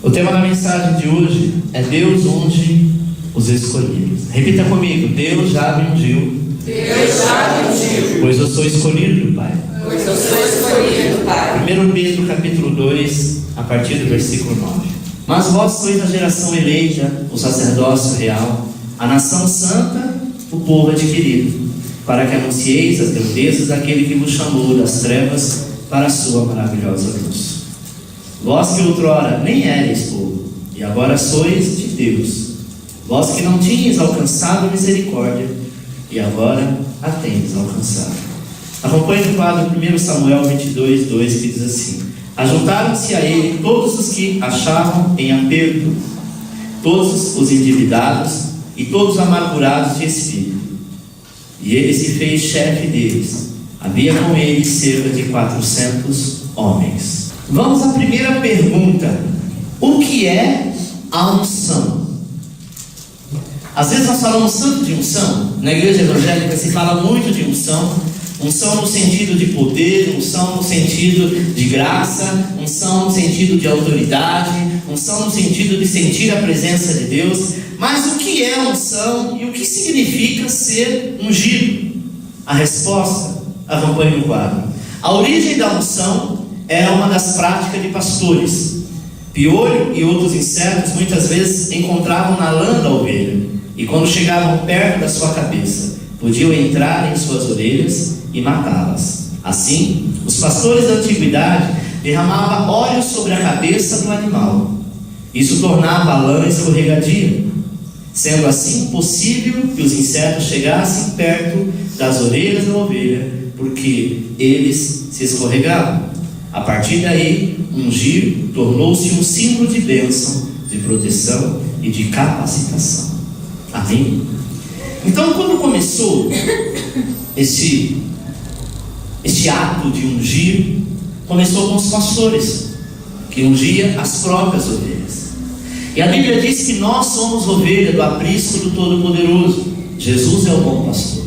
O tema da mensagem de hoje é Deus unge os escolhidos. Repita comigo: Deus já me ungiu. Deus já me ungiu. Pois eu sou escolhido do Pai. Pois eu sou escolhido do Pai. 1 Pedro capítulo 2, a partir do versículo 9. Mas vós sois a geração eleita, o sacerdócio real, a nação santa, o povo adquirido, para que anuncieis as grandezas daquele que vos chamou das trevas para a sua maravilhosa luz. Vós que outrora nem erais povo, e agora sois de Deus. Vós que não tinhas alcançado misericórdia, e agora a tendes alcançado. Acompanhe o quadro 1 Samuel 22, 2, que diz assim: Ajuntaram-se a ele todos os que achavam em aperto, todos os endividados e todos os amargurados de espírito. E ele se fez chefe deles. Havia com ele cerca de 400 homens. Vamos à primeira pergunta: o que é a unção? Às vezes nós falamos tanto de unção. Na igreja evangélica se fala muito de unção. Unção no sentido de poder, unção no sentido de graça, unção no sentido de autoridade, unção no sentido de sentir a presença de Deus. Mas o que é unção e o que significa ser ungido? A resposta, acompanhe no quadro. A origem da unção era uma das práticas de pastores. Piolho e outros insetos muitas vezes encontravam na lã da ovelha, e quando chegavam perto da sua cabeça, podiam entrar em suas orelhas e matá-las. Assim, os pastores da antiguidade derramavam óleo sobre a cabeça do animal. Isso tornava a lã escorregadia, sendo assim possível que os insetos chegassem perto das orelhas da ovelha, porque eles se escorregavam. A partir daí, ungir tornou-se um símbolo de bênção, de proteção e de capacitação. Amém? Então, quando começou este ato de ungir, começou com os pastores, que ungiam as próprias ovelhas. E a Bíblia diz que nós somos ovelha do aprisco do Todo-Poderoso. Jesus é o bom pastor.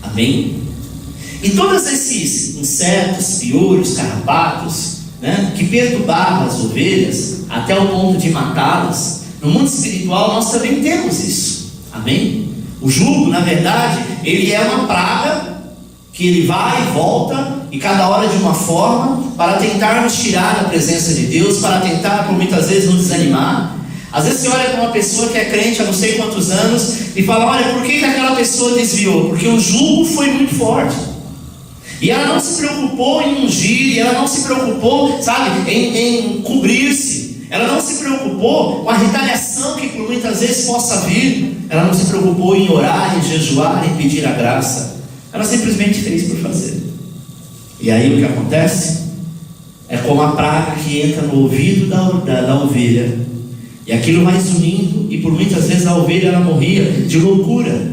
Amém? E todos esses insetos, piolhos, carrapatos, que perturbavam as ovelhas até o ponto de matá-las, no mundo espiritual nós também temos isso. Amém? O jugo, na verdade, ele é uma praga que ele vai e volta, e cada hora de uma forma, para tentar nos tirar da presença de Deus, para tentar, por muitas vezes, nos desanimar. Às vezes você olha para uma pessoa que é crente há não sei quantos anos e fala: olha, por que aquela pessoa desviou? Porque o jugo foi muito forte. E ela não se preocupou em ungir, e ela não se preocupou, em cobrir-se. Ela não se preocupou com a retaliação que por muitas vezes possa vir. Ela não se preocupou em orar, em jejuar, em pedir a graça. Ela simplesmente fez por fazer. E aí o que acontece? É como a praga que entra no ouvido da ovelha. E aquilo vai unindo, e por muitas vezes a ovelha ela morria de loucura.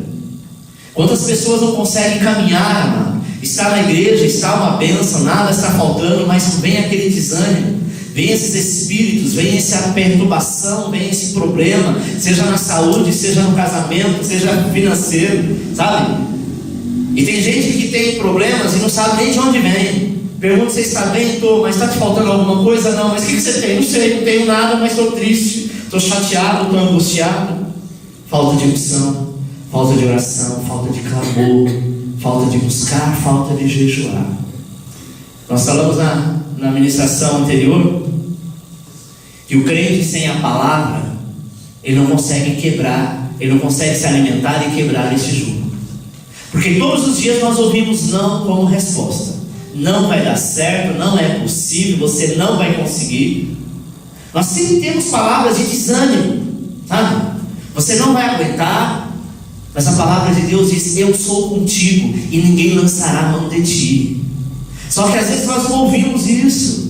Quantas pessoas não conseguem caminhar, amado? Está na igreja, está uma bênção, nada está faltando, mas vem aquele desânimo, vem esses espíritos, vem essa perturbação, vem esse problema, seja na saúde, seja no casamento, seja financeiro, sabe? E tem gente que tem problemas e não sabe nem de onde vem. Pergunta: você está bem? Estou, mas está te faltando alguma coisa? Não. Mas o que você tem? Não sei, não tenho nada, mas estou triste, estou chateado, estou angustiado. Falta de unção, falta de oração, falta de clamor, falta de buscar, falta de jejuar. Nós falamos na ministração anterior que o crente sem a palavra, ele não consegue quebrar, ele não consegue se alimentar e quebrar esse jugo. Porque todos os dias nós ouvimos não como resposta. Não vai dar certo, não é possível, você não vai conseguir. Nós sempre temos palavras de desânimo, sabe? Você não vai aguentar. Mas a palavra de Deus diz: eu sou contigo e ninguém lançará a mão de ti. Só que às vezes nós não ouvimos isso.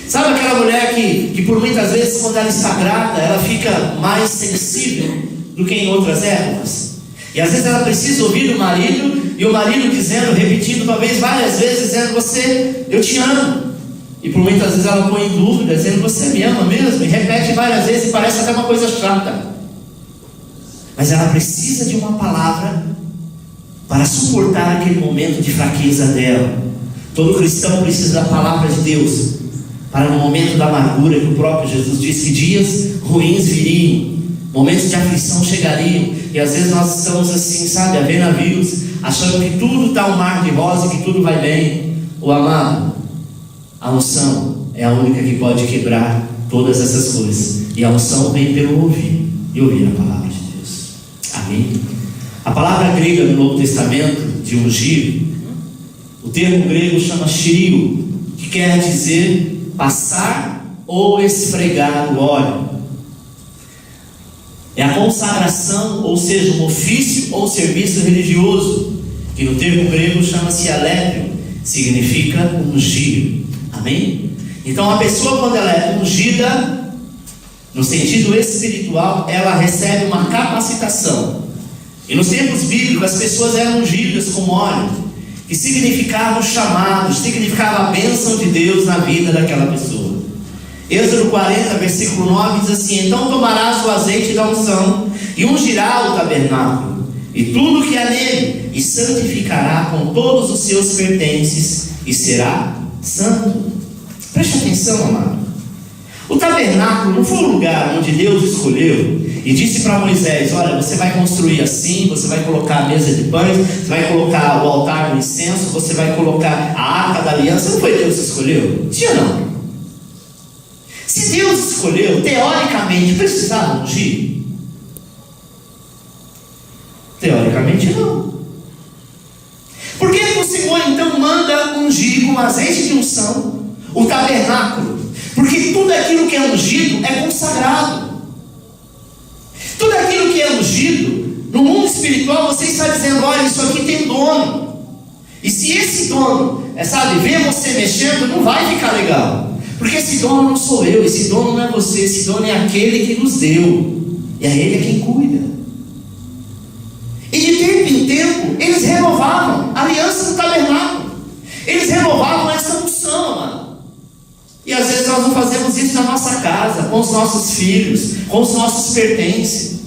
Sabe aquela mulher que por muitas vezes, quando ela está grávida, ela fica mais sensível do que em outras épocas? E às vezes ela precisa ouvir do marido, e o marido dizendo, repetindo talvez várias vezes, dizendo: eu te amo. E por muitas vezes ela põe em dúvida, dizendo: você me ama mesmo? E repete várias vezes e parece até uma coisa chata. Mas ela precisa de uma palavra para suportar aquele momento de fraqueza dela. Todo cristão precisa da palavra de Deus para no momento da amargura, que o próprio Jesus disse que dias ruins viriam, momentos de aflição chegariam, e às vezes nós estamos assim, sabe, a ver navios, achando que tudo está um mar de rosa, que tudo vai bem. O amado, a unção é a única que pode quebrar todas essas coisas, e a unção vem pelo ouvir, e ouvir a palavra de Deus. Amém? A palavra grega no Novo Testamento, de ungir, o termo grego chama shirio, que quer dizer passar ou esfregar o óleo. É a consagração, ou seja, um ofício ou serviço religioso, que no termo grego chama-se alébrio, significa ungir. Amém? Então a pessoa, quando ela é ungida, no sentido espiritual, ela recebe uma capacitação. E nos tempos bíblicos as pessoas eram ungidas com óleo, que significava o chamado, significava a bênção de Deus na vida daquela pessoa. Êxodo 40, versículo 9 diz assim: então tomarás o azeite da unção e ungirá o tabernáculo e tudo que há nele, e santificará com todos os seus pertences, e será santo. Preste atenção, amado. O tabernáculo não foi o lugar onde Deus escolheu e disse para Moisés: olha, você vai construir assim, você vai colocar a mesa de pães, você vai colocar o altar do incenso, você vai colocar a arca da aliança. Não foi Deus que escolheu? Sim ou não? Se Deus escolheu, teoricamente precisava ungir? Teoricamente não. Por que o Senhor então manda ungir com azeite de unção o tabernáculo? Porque tudo aquilo que é ungido é consagrado. Tudo aquilo que é ungido, no mundo espiritual, você está dizendo: olha, isso aqui tem dono. E se esse dono, ver você mexendo, não vai ficar legal. Porque esse dono não sou eu, esse dono não é você, esse dono é aquele que nos deu. E a ele é quem cuida. E de tempo em tempo, eles renovavam a aliança do tabernáculo. Eles renovavam essa unção, mano. E às vezes nós não fazemos isso na nossa casa, com os nossos filhos, com os nossos pertences.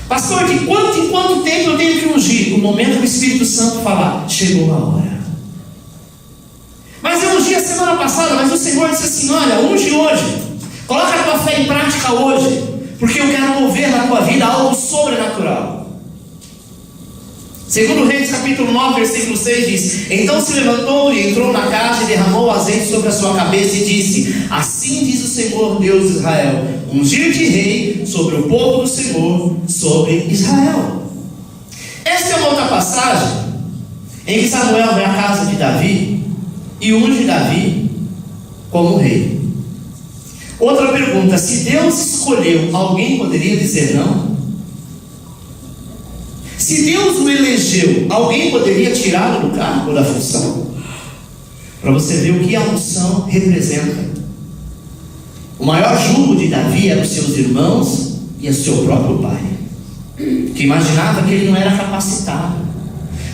Pastor, de quanto em quanto tempo eu tenho que ungir? No momento que o Espírito Santo falar: chegou a hora. Mas eu ungi a semana passada, mas o Senhor disse assim: olha, unge hoje, coloca a tua fé em prática hoje, porque eu quero mover na tua vida algo sobrenatural. Segundo Reis capítulo 9, versículo 6 diz: então se levantou e entrou na casa e derramou azeite sobre a sua cabeça e disse: assim diz o Senhor Deus de Israel, ungir-te rei sobre o povo do Senhor, sobre Israel. Esta é uma outra passagem em que Samuel vai à casa de Davi e unge Davi como rei. Outra pergunta: se Deus escolheu, alguém poderia dizer não? Se Deus o elegeu, alguém poderia tirá-lo do cargo ou da função? Para você ver o que a unção representa. O maior jugo de Davi eram os seus irmãos e o seu próprio pai, que imaginava que ele não era capacitado.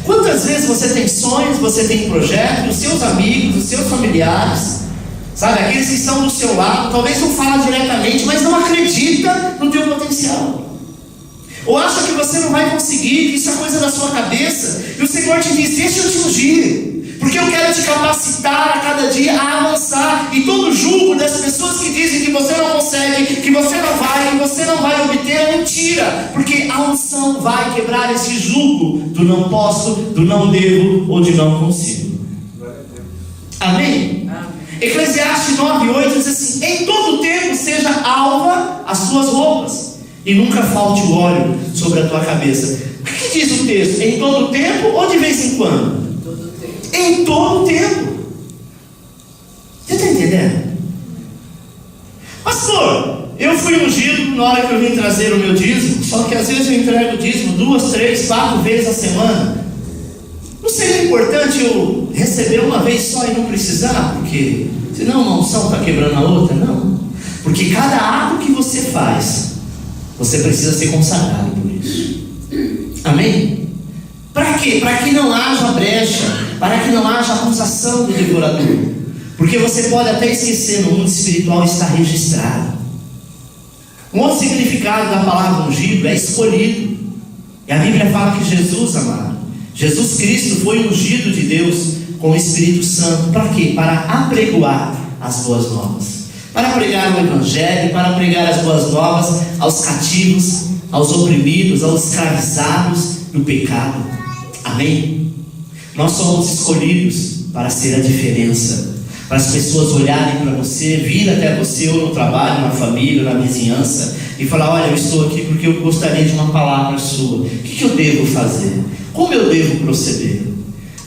Quantas vezes você tem sonhos, você tem projetos, os seus amigos, os seus familiares, aqueles que estão do seu lado, talvez não falam diretamente, mas não acredita no teu potencial. Ou acha que você não vai conseguir, que isso é coisa da sua cabeça, e o Senhor te diz: deixa eu te ungir, porque eu quero te capacitar a cada dia a avançar. E todo julgo das pessoas que dizem que você não consegue, que você não vai, que você não vai obter, é mentira, porque a unção vai quebrar esse julgo do não posso, do não devo ou de não consigo. Amém? Eclesiastes 9:8 diz assim: em todo tempo seja alva as suas roupas, e nunca falte o óleo sobre a tua cabeça. O que diz o texto? Em todo tempo ou de vez em quando? Todo tempo. Em todo tempo. Você está entendendo? Pastor, eu fui ungido na hora que eu vim trazer o meu dízimo, só que às vezes eu entrego o dízimo 2, 3, 4 vezes a semana. Não seria importante eu receber uma vez só e não precisar? Porque senão uma unção está quebrando a outra? Não. Porque cada ato que você faz, você precisa ser consagrado por isso. Amém? Para quê? Para que não haja brecha, para que não haja acusação do devorador. Porque você pode até esquecer, no mundo espiritual está registrado. Um outro significado da palavra ungido é escolhido. E a Bíblia fala que Jesus, amado, Jesus Cristo foi ungido de Deus com o Espírito Santo. Para quê? Para apregoar as boas novas, para pregar o Evangelho, para pregar as boas novas aos cativos, aos oprimidos, aos escravizados do pecado. Amém? Nós somos escolhidos para ser a diferença, para as pessoas olharem para você, vir até você ou no trabalho, na família, na vizinhança e falar: olha, eu estou aqui porque eu gostaria de uma palavra sua. O que eu devo fazer? Como eu devo proceder?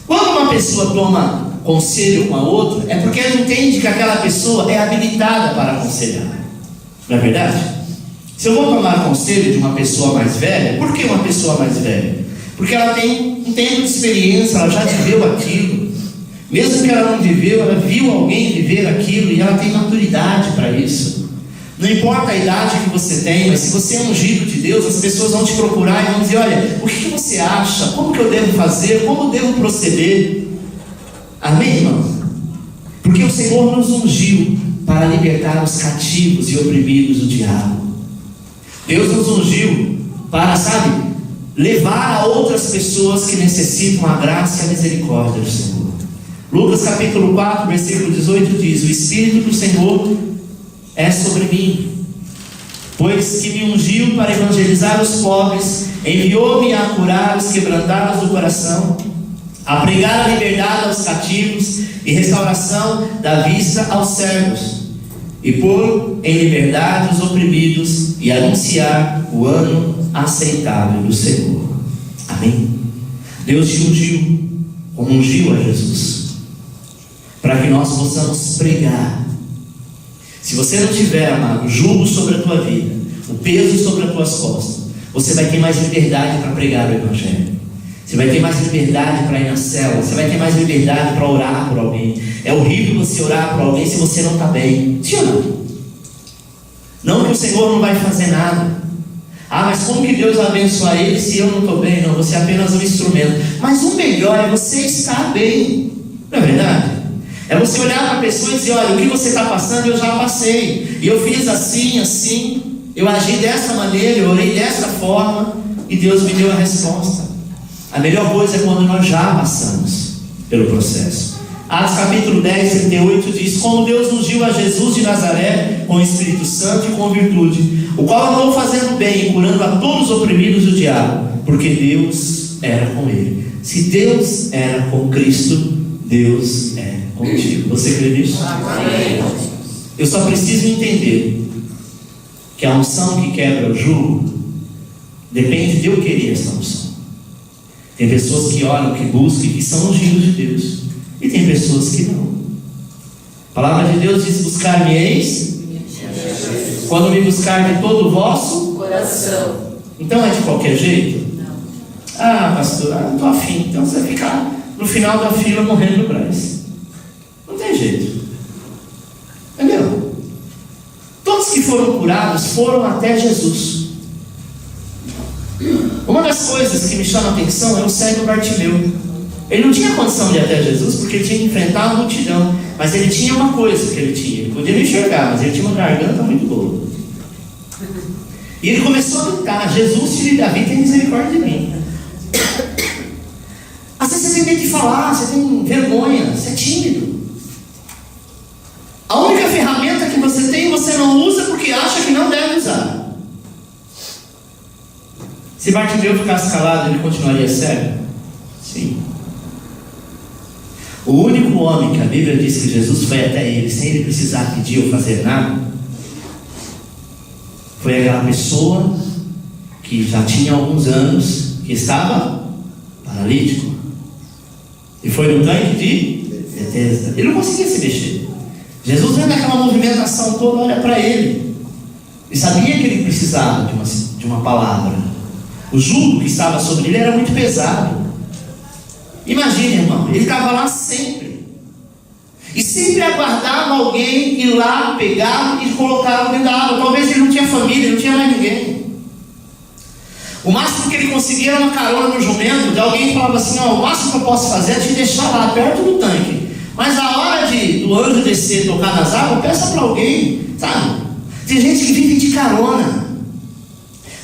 Quando uma pessoa toma conselho com a outra, é porque ela entende que aquela pessoa é habilitada para aconselhar. Não é verdade? Se eu vou tomar conselho de uma pessoa mais velha, por que uma pessoa mais velha? Porque ela tem um tempo de experiência, ela já viveu aquilo. Mesmo que ela não viveu, ela viu alguém viver aquilo e ela tem maturidade para isso. Não importa a idade que você tem, mas se você é ungido de Deus, as pessoas vão te procurar e vão dizer: olha, o que você acha? Como que eu devo fazer? Como eu devo proceder? Amém, irmãos? Porque o Senhor nos ungiu para libertar os cativos e oprimidos do diabo. Deus nos ungiu para, levar a outras pessoas que necessitam a graça e a misericórdia do Senhor. Lucas capítulo 4, versículo 18 diz: o Espírito do Senhor é sobre mim, pois que me ungiu para evangelizar os pobres, enviou-me a curar os quebrantados do coração, a pregar a liberdade aos cativos e restauração da vista aos cegos, e pôr em liberdade os oprimidos, e anunciar o ano aceitável do Senhor. Amém? Deus te ungiu, como ungiu a Jesus, para que nós possamos pregar. Se você não tiver, amado, jugo sobre a tua vida, o peso sobre as tuas costas, você vai ter mais liberdade para pregar o Evangelho. Você vai ter mais liberdade para ir na célula. Você vai ter mais liberdade para orar por alguém. É horrível você orar por alguém se você não está bem. Sim ou não? Não que o Senhor não vai fazer nada. Mas como que Deus vai abençoar ele se eu não estou bem? Não, você é apenas um instrumento. Mas o melhor é você estar bem. Não é verdade? É você olhar para a pessoa e dizer: olha, o que você está passando eu já passei. E eu fiz assim, assim. Eu agi dessa maneira, eu orei dessa forma. E Deus me deu a resposta. A melhor coisa é quando nós já passamos pelo processo. Atos capítulo 10, 38 diz: como Deus ungiu a Jesus de Nazaré com o Espírito Santo e com virtude, o qual andou fazendo bem, curando a todos os oprimidos do diabo, porque Deus era com ele. Se Deus era com Cristo, Deus é contigo. Você crê nisso? Amém. Eu só preciso entender que a unção que quebra o jugo depende de eu querer essa unção. Tem pessoas que olham, que buscam e que são ungidos de Deus, e tem pessoas que não. A palavra de Deus diz: buscar-me-eis quando me buscar de todo o vosso coração. Então é de qualquer jeito? Não. Pastor, não estou afim. Então você vai ficar no final da fila morrendo no Brás. Não tem jeito. Entendeu? Todos que foram curados foram até Jesus. Uma das coisas que me chama a atenção é o cego Bartimeu. Ele não tinha condição de ir até Jesus porque ele tinha que enfrentar a multidão. Mas ele tinha uma coisa que ele tinha: ele podia não enxergar, mas ele tinha uma garganta muito boa. E ele começou a gritar: Jesus, filho de Davi, tem misericórdia de mim. Às vezes você tem medo de falar, você tem vergonha, você é tímido. A única ferramenta que você tem, você não usa porque acha que não deve usar. Se Bartimeu ficasse calado, ele continuaria cego? Sim. O único homem que a Bíblia diz que Jesus foi até ele sem ele precisar pedir ou fazer nada foi aquela pessoa que já tinha alguns anos, que estava paralítico e foi no tanque de Betesda. Ele não conseguia se mexer. Jesus vendo aquela movimentação toda, olha para ele e sabia que ele precisava de uma palavra. O jugo que estava sobre ele era muito pesado. Imagine, irmão, ele estava lá sempre. E sempre aguardava alguém ir lá, pegar e colocar dentro da água. Talvez ele não tinha família, não tinha mais ninguém. O máximo que ele conseguia era uma carona no jumento, de alguém falava assim: o máximo que eu posso fazer é te deixar lá perto do tanque. Mas a hora do anjo descer e tocar nas águas, peça para alguém, sabe? Tem gente que vive de carona.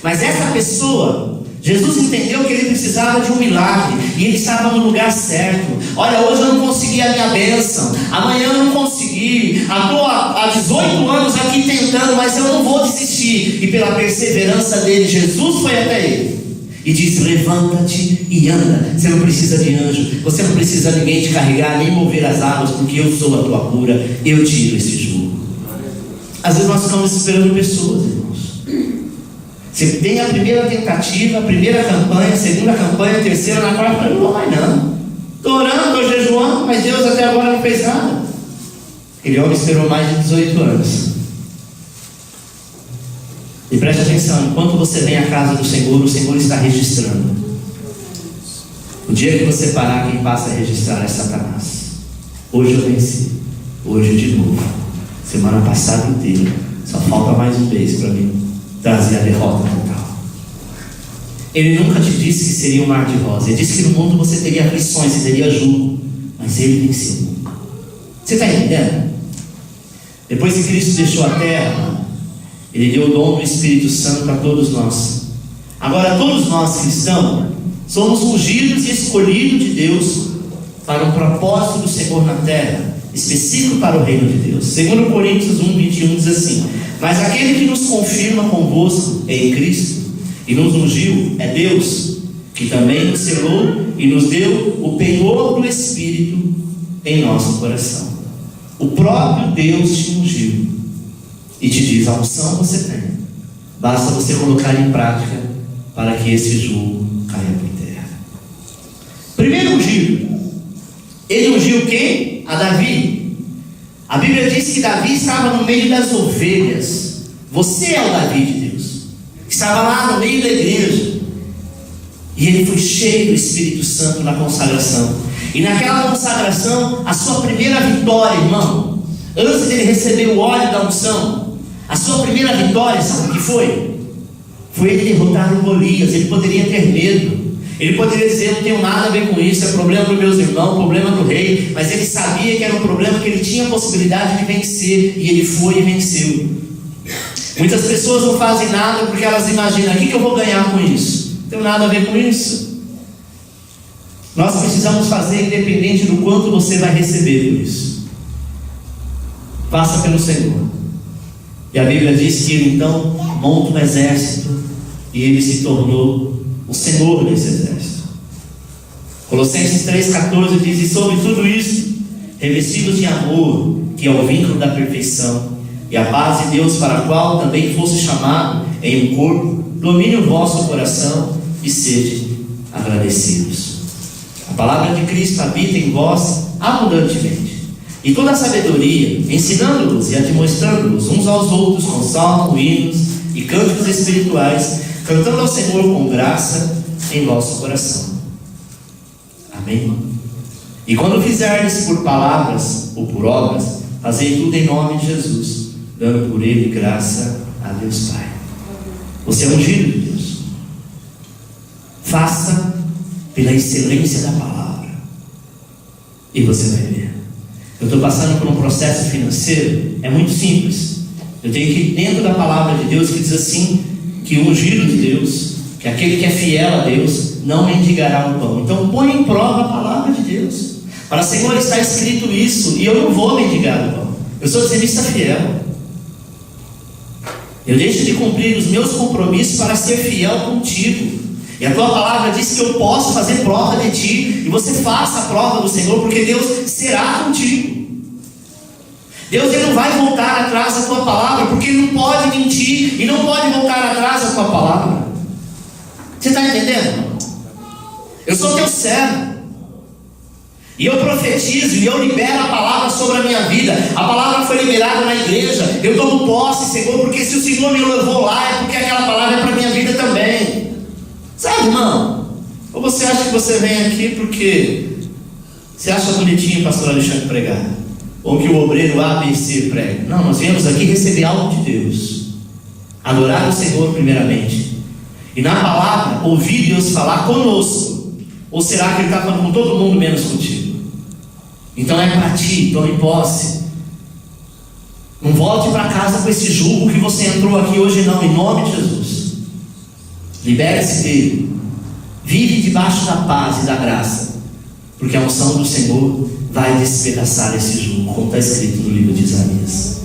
Mas essa pessoa Jesus entendeu que ele precisava de um milagre, e ele estava no lugar certo. Olha, hoje eu não consegui a minha bênção, amanhã eu não consegui, estou há 18 anos aqui tentando, mas eu não vou desistir. E pela perseverança dele, Jesus foi até ele e disse: levanta-te e anda. Você não precisa de anjo, você não precisa de ninguém te carregar, nem mover as águas, porque eu sou a tua cura, eu tiro esse jugo. Às vezes nós ficamos esperando pessoas, irmãos. Você tem a primeira tentativa, a primeira campanha, a segunda campanha, a terceira, na quarta, não vou mais não. Estou orando, estou jejuando, mas Deus até agora não fez nada. Aquele homem esperou mais de 18 anos. E preste atenção, enquanto você vem à casa do Senhor, o Senhor está registrando. O dia que você parar, quem passa a registrar é Satanás. Hoje eu venci, hoje de novo. Semana passada inteira, só falta mais um mês para mim trazer a derrota total. Ele nunca te disse que seria um mar de rosa. Ele disse que no mundo você teria aflições, você teria jugo, mas ele venceu o mundo. Você está entendendo? Depois que Cristo deixou a terra, ele deu o dom do Espírito Santo a todos nós. Agora todos nós cristãos somos ungidos e escolhidos de Deus para um propósito do Senhor na terra, específico para o reino de Deus. 2 Coríntios 1:21 diz assim: mas aquele que nos confirma convosco em Cristo e nos ungiu é Deus, que também nos selou e nos deu o penhor do Espírito em nosso coração. O próprio Deus te ungiu e te diz: a unção você tem, basta você colocar em prática para que esse jugo caia por terra. Primeiro ungido, ele ungiu quem? A Davi. A Bíblia diz que Davi estava no meio das ovelhas. Você é o Davi de Deus, estava lá no meio da igreja, e ele foi cheio do Espírito Santo na consagração. E naquela consagração, a sua primeira vitória, irmão, antes dele receber o óleo da unção, a sua primeira vitória, sabe o que foi? Foi ele derrotar o Golias. Ele poderia ter medo, ele poderia dizer: eu não tenho nada a ver com isso, é problema dos meus irmãos, problema do rei. Mas ele sabia que era um problema que ele tinha a possibilidade de vencer, e ele foi e venceu. Muitas pessoas não fazem nada porque elas imaginam: o que eu vou ganhar com isso? Não tenho nada a ver com isso. Nós precisamos fazer independente do quanto você vai receber por isso. Faça pelo Senhor. E a Bíblia diz que ele então monta um exército, e ele se tornou o Senhor desse exército. Colossenses 3,14 diz: e sobre tudo isso, revestidos de amor, que é o vínculo da perfeição, e a paz de Deus, para a qual também fosse chamado em um corpo, domine o vosso coração e sede agradecidos. A palavra de Cristo habita em vós abundantemente, e toda a sabedoria, ensinando-vos e admoestrando-vos uns aos outros com salmos, hinos e cânticos espirituais, cantando ao Senhor com graça em vosso coração. Amém? E quando fizerdes por palavras ou por obras, fazei tudo em nome de Jesus, dando por ele graça a Deus Pai. Você é ungido de Deus. Faça pela excelência da palavra, e você vai ver. Eu estou passando por um processo financeiro, é muito simples. Eu tenho que ir dentro da palavra de Deus, que diz assim: que o ungido de Deus, que aquele que é fiel a Deus, não mendigará o pão. Então põe em prova a palavra de Deus. Para o Senhor está escrito isso, e eu não vou mendigar o pão. Eu sou dizimista fiel. Eu deixo de cumprir os meus compromissos para ser fiel contigo. E a tua palavra diz que eu posso fazer prova de ti, e você faça a prova do Senhor, porque Deus será contigo. Deus ele não vai voltar atrás da tua palavra, porque ele não pode mentir e não pode voltar atrás da tua palavra. Você está entendendo? Eu sou teu servo, e eu profetizo e eu libero a palavra sobre a minha vida. A palavra foi liberada na igreja, eu tomo posse, Senhor, porque se o Senhor me levou lá, é porque aquela palavra é para a minha vida também. Sabe, irmão? Ou você acha que você vem aqui porque você acha bonitinho o pastor Alexandre pregar, ou que o obreiro A, B e C prega? Não, nós viemos aqui receber algo de Deus, adorar o Senhor primeiramente, e na palavra ouvir Deus falar conosco. Ou será que Ele está falando com todo mundo menos contigo? Então é para ti, tome posse. Não volte para casa com esse jugo que você entrou aqui hoje não, em nome de Jesus. Libere-se dele. Vive debaixo da paz e da graça, porque a unção do Senhor vai despedaçar esse jugo, como está escrito no livro de Isaías.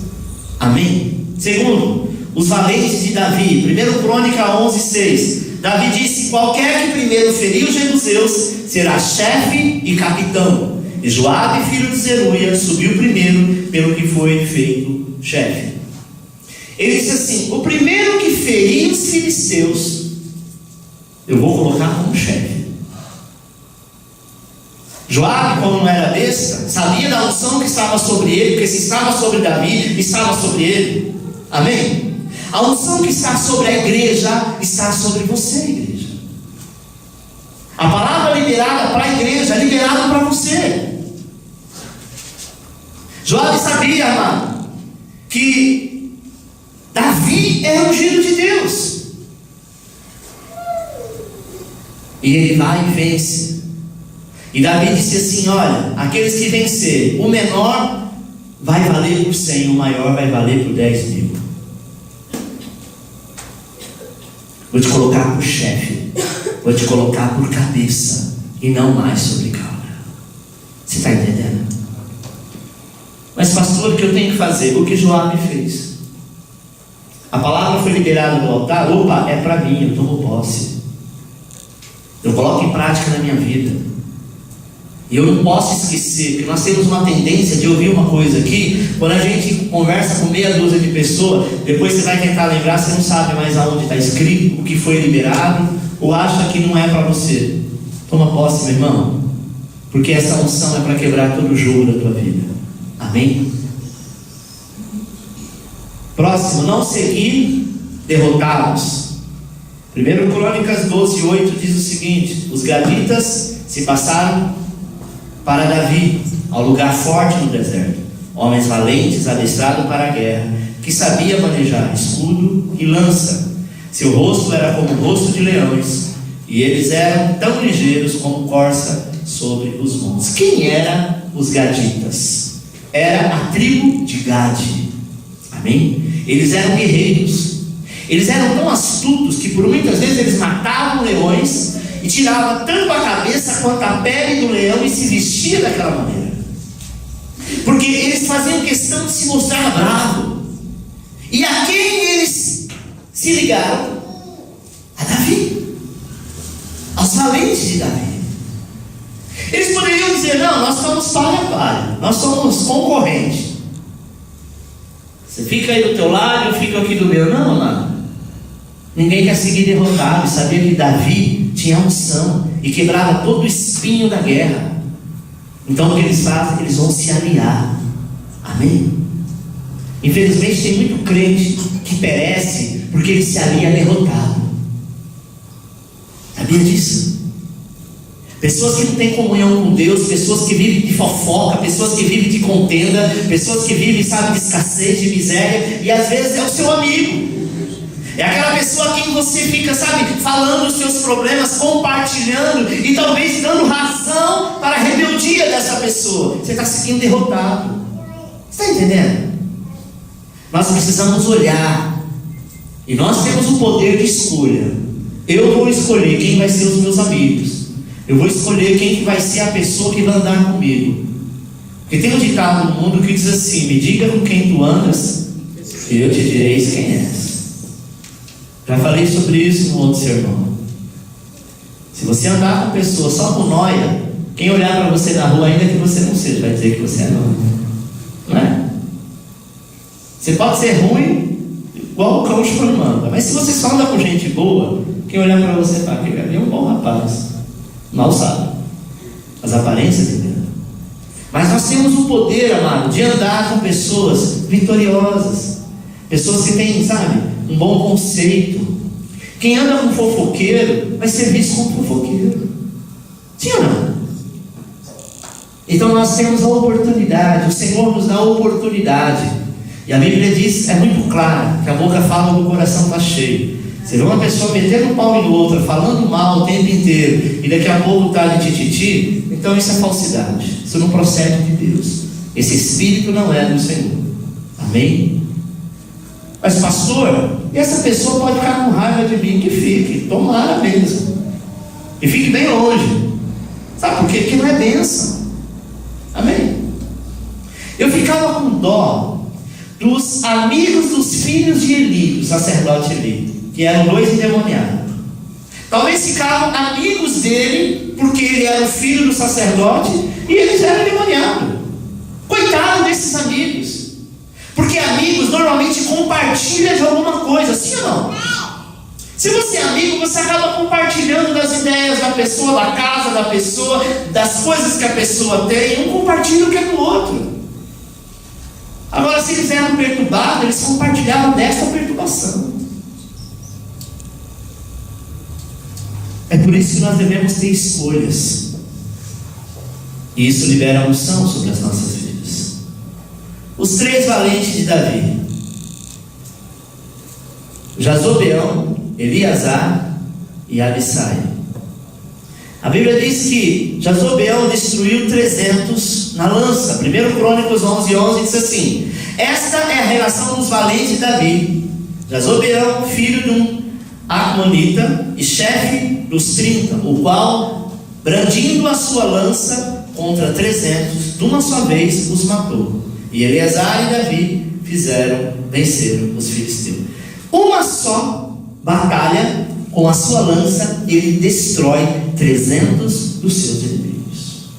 Amém? Segundo, os valentes de Davi. 1 Crônica 11:6. Davi disse: qualquer que primeiro ferir os jebuseus será chefe e capitão. E Joabe, filho de Zeruia, subiu primeiro, pelo que foi feito chefe. Ele disse assim: o primeiro que ferir os filisteus, eu vou colocar como chefe. Joabe, como não era besta, sabia da unção que estava sobre ele, porque se estava sobre Davi, estava sobre ele. Amém? A unção que está sobre a igreja está sobre você, igreja. A palavra liberada para a igreja é liberada para você. Joabe sabia, amado, que Davi é ungido de Deus. E ele vai e vence. E Davi disse assim: olha, aqueles que vencer, o menor vai valer por 100, o maior vai valer por 10.000. Vou te colocar por chefe, vou te colocar por cabeça, e não mais sobre cauda. Você está entendendo? Mas pastor, o que eu tenho que fazer? O que Joabe fez. A palavra foi liberada no altar. Opa, é para mim, eu tomo posse. Eu coloco em prática na minha vida. E eu não posso esquecer, porque nós temos uma tendência de ouvir uma coisa aqui, quando a gente conversa com meia dúzia de pessoas, depois você vai tentar lembrar, você não sabe mais aonde está escrito, o que foi liberado, ou acha que não é para você. Toma posse, meu irmão, porque essa unção é para quebrar todo o jogo da tua vida. Amém? Próximo, não seguir derrotados. 1 Crônicas 12:8 diz o seguinte: os gaditas se passaram para Davi, ao lugar forte no deserto, homens valentes, adestrados para a guerra, que sabia manejar escudo e lança. Seu rosto era como o rosto de leões, e eles eram tão ligeiros como corça sobre os montes. Quem eram os gaditas? Era a tribo de Gade. Amém? Eles eram guerreiros. Eles eram tão astutos que por muitas vezes eles matavam leões e tirava tanto a cabeça quanto a pele do leão e se vestia daquela maneira, porque eles faziam questão de se mostrar bravo. E a quem eles se ligaram? A Davi, aos valentes de Davi. Eles poderiam dizer: não, nós somos palha a palha, nós somos concorrentes, você fica aí do teu lado, eu fico aqui do meu. Não, mano. Ninguém quer seguir derrotado. E sabia que Davi tinha unção e quebrava todo o espinho da guerra. Então o que eles fazem? Eles vão se aliar. Amém? Infelizmente tem muito crente que perece porque ele se alia derrotado. Sabia disso? Pessoas que não têm comunhão com Deus, pessoas que vivem de fofoca, pessoas que vivem de contenda, pessoas que vivem, sabe, de escassez, de miséria, e às vezes é o seu amigo. É aquela pessoa a quem você fica, sabe, falando os seus problemas, compartilhando e talvez dando razão para a rebeldia dessa pessoa. Você está se sentindo derrotado. Você está entendendo? Nós precisamos olhar. E nós temos o poder de escolha. Eu vou escolher quem vai ser os meus amigos. Eu vou escolher quem que vai ser a pessoa que vai andar comigo. Porque tem um ditado no mundo que diz assim: me diga com quem tu andas, e eu te direi quem és. Já falei sobre isso no outro sermão. Se você andar com pessoas só com nóia, quem olhar para você na rua, ainda que você não seja, vai dizer que você é nóia. Não é? Você pode ser ruim, igual o cão chupando manga, mas se você só anda com gente boa, quem olhar para você fala que ele é um bom rapaz. Mal sabe. As aparências enganam. Mas nós temos o poder, amado, de andar com pessoas vitoriosas. Pessoas que têm, sabe, um bom conceito. Quem anda com fofoqueiro vai ser visto como fofoqueiro. Sim ou não? Então nós temos a oportunidade. O Senhor nos dá a oportunidade. E a Bíblia diz, é muito claro, que a boca fala do coração está cheio. Você vê uma pessoa metendo um pau em outra, falando mal o tempo inteiro, e daqui a pouco está de tititi, então isso é falsidade. Isso não procede de Deus. Esse espírito não é do Senhor. Amém? Mas pastor, essa pessoa pode ficar com raiva de mim. Que fique, tomara mesmo. E fique bem longe. Sabe por quê? Porque não é bênção. Amém? Eu ficava com dó dos amigos dos filhos de Eli, do sacerdote Eli, que eram 2 endemoniados. Talvez ficavam amigos dele, porque ele era o filho do sacerdote, e eles eram endemoniados. Coitado desses amigos. Porque amigos normalmente compartilham de alguma coisa, sim ou não? Se você é amigo, você acaba compartilhando das ideias da pessoa, da casa da pessoa, das coisas que a pessoa tem. Um compartilha o que é do outro. Agora, se eles eram perturbados, eles compartilhavam desta perturbação. É por isso que nós devemos ter escolhas. E isso libera unção sobre as nossas vidas. Os 3 valentes de Davi: Jazobeão, Eleazar e Abissai. A Bíblia diz que Jazobeão destruiu 300 na lança. 1 Crônicas 11:11 diz assim: esta é a relação dos valentes de Davi. Jazobeão, filho de um Amonita e chefe dos 30, o qual, brandindo a sua lança contra 300, de uma só vez os matou. E Eleazar e Davi venceram os filisteus. Uma só batalha, com a sua lança, ele destrói 300 dos seus inimigos.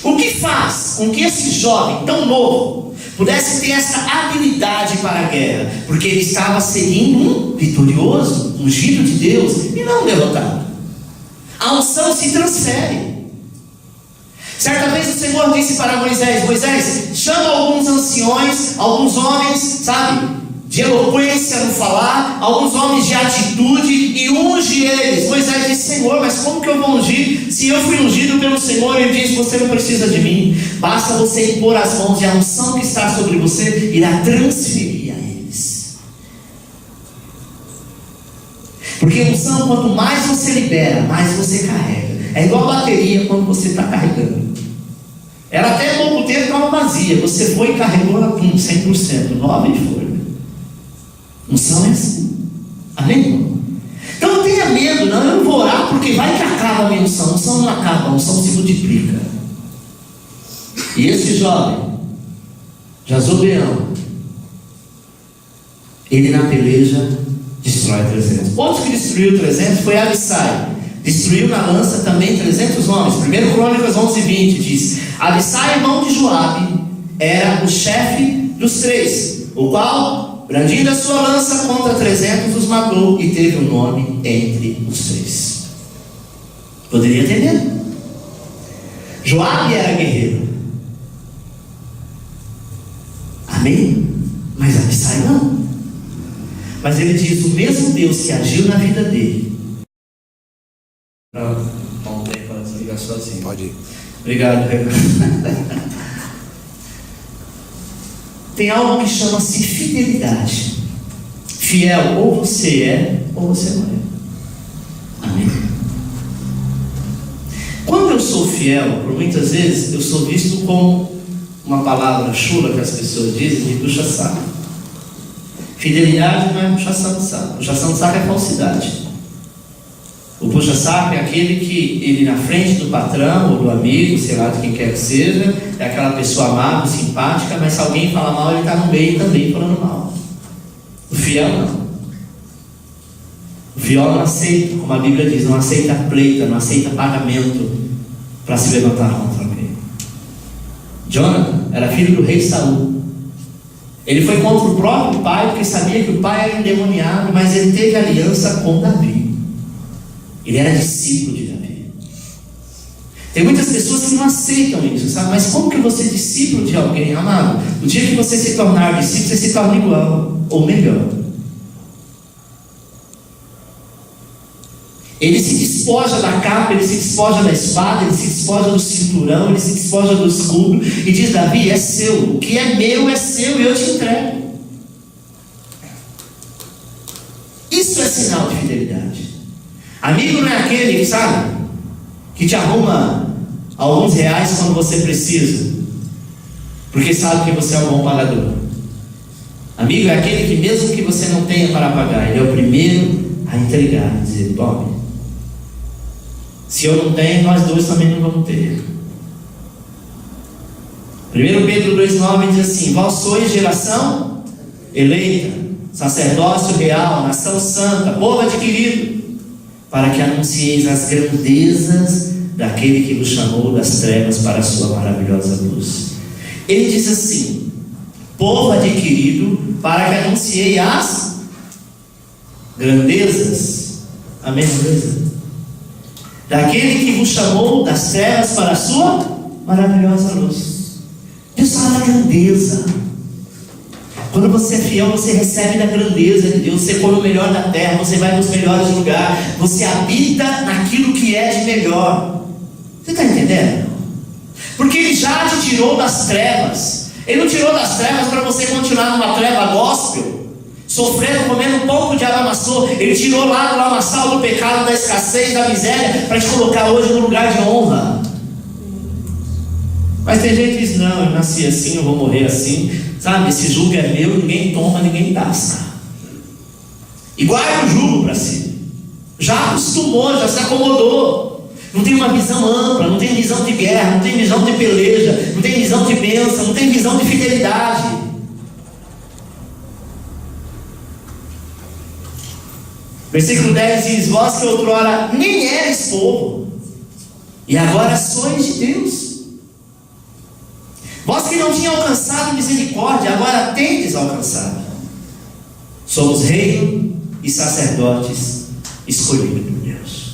O que faz com que esse jovem tão novo pudesse ter essa habilidade para a guerra? Porque ele estava seguindo um vitorioso, ungido de Deus, e não um derrotado. A unção se transfere. Certa vez o Senhor disse para Moisés: Moisés, chama alguns anciões, alguns homens, sabe, de eloquência no falar, alguns homens de atitude, e unge eles. Moisés disse: Senhor, mas como que eu vou ungir? Se eu fui ungido pelo Senhor, ele diz: você não precisa de mim, basta você impor as mãos, e a unção que está sobre você irá transferir a eles. Porque a unção, quanto mais você libera, mais você carrega. É igual a bateria quando você está carregando. Ela até pouco tempo estava vazia, você foi e carregou ela 100%, 9 de folha. Unção é assim. Amém? Então não tenha medo, não. Eu não vou orar porque vai que acaba a minha unção. A unção não acaba, a unção se multiplica. E esse jovem, Jazobeão, ele na peleja destrói 300. Outro que destruiu 300 foi Abissai. Destruiu na lança também 300 homens. 1 Crônicas 11:20 diz: Abissai, irmão de Joabe, era o chefe dos 3, o qual, brandindo a sua lança contra 300, os matou e teve um nome entre os 3. Poderia ter medo. Joabe era guerreiro. Amém? Mas Abissai não. Mas ele diz: o mesmo Deus que agiu na vida dele. Bom tempo para desligar sozinho. Pode ir. Obrigado, Tem algo que chama-se fidelidade. Fiel, ou você é, ou você não é. Amém? Quando eu sou fiel, por muitas vezes, eu sou visto como uma palavra chula que as pessoas dizem de puxa-saco. Fidelidade não é puxação de saco. Puxação de saco é falsidade. O puxa-saco é aquele que ele na frente do patrão ou do amigo, sei lá de quem quer que seja, é aquela pessoa amável, simpática, mas se alguém fala mal, ele está no meio também falando mal. O fiel não. O fiel não aceita, como a Bíblia diz, não aceita pleita, não aceita pagamento para se levantar contra alguém. Jonathan era filho do rei Saul. Ele foi contra o próprio pai, porque sabia que o pai era endemoniado, mas ele teve aliança com Davi. Ele era discípulo de Davi. Tem muitas pessoas que não aceitam isso, sabe? Mas como que você é discípulo de alguém, amado? O dia que você se tornar discípulo, você se torna igual, ou melhor. Ele se despoja da capa, ele se despoja da espada, ele se despoja do cinturão, ele se despoja do escudo, e diz: Davi, é seu, o que é meu é seu, e eu te entrego. Isso é sinal de fidelidade. Amigo não é aquele que, sabe, que te arruma alguns reais quando você precisa, porque sabe que você é um bom pagador. Amigo é aquele que, mesmo que você não tenha para pagar, ele é o primeiro a entregar, a dizer: Bob, Se eu não tenho, nós dois também não vamos ter. 1 Pedro 2,9 diz assim: vós sois geração eleita, sacerdócio real, nação santa, povo adquirido, para que anuncieis as grandezas daquele que vos chamou das trevas para a sua maravilhosa luz. Ele diz assim: povo adquirido, para que anunciei as grandezas, a mesma coisa, daquele que vos chamou das trevas para a sua maravilhosa luz. Deus fala da grandeza. Quando você é fiel, você recebe da grandeza de Deus. Você come o melhor da terra, você vai nos melhores lugares, você habita naquilo que é de melhor. Você está entendendo? Porque Ele já te tirou das trevas. Ele não tirou das trevas para você continuar numa treva gospel, sofrendo, comendo um pouco de lamaçou. Ele tirou lá do lamaçal do pecado, da escassez, da miséria, para te colocar hoje no lugar de honra. Mas tem gente que diz: não, eu nasci assim, eu vou morrer assim, sabe? Esse jugo é meu, ninguém toma, ninguém tasca. E guarda o jugo para si. Já acostumou, já se acomodou. Não tem uma visão ampla, não tem visão de guerra, não tem visão de peleja, não tem visão de bênção, não tem visão de fidelidade. Versículo 10 diz: vós que outrora nem eres povo, e agora sois de Deus. Vós que não tinham alcançado misericórdia, agora tendes alcançado. Somos reino e sacerdotes escolhidos por Deus.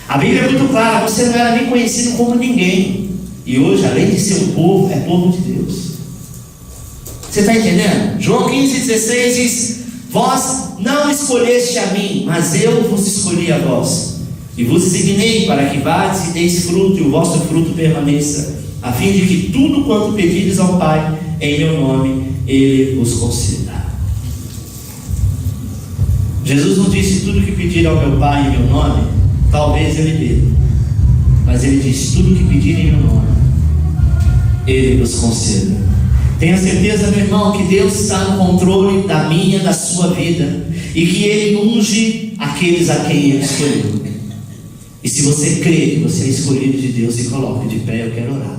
A Bíblia é muito clara: você não era nem conhecido como ninguém, e hoje, além de ser um povo, é povo de Deus. Você está entendendo? João 15,16 diz: vós não escolheste a mim, mas eu vos escolhi a vós, e vos designei para que vades e deis fruto, e o vosso fruto permaneça, a fim de que tudo quanto pedires ao Pai em meu nome, Ele vos conceda. Jesus não disse: tudo que pedir ao meu Pai em meu nome, talvez Ele dê, mas Ele disse: tudo que pedirem em meu nome, Ele vos conceda. Tenha certeza, meu irmão, que Deus está no controle da minha, da sua vida, e que Ele unge aqueles a quem Ele escolheu. E se você crê que você é escolhido de Deus, se coloque de pé, eu quero orar.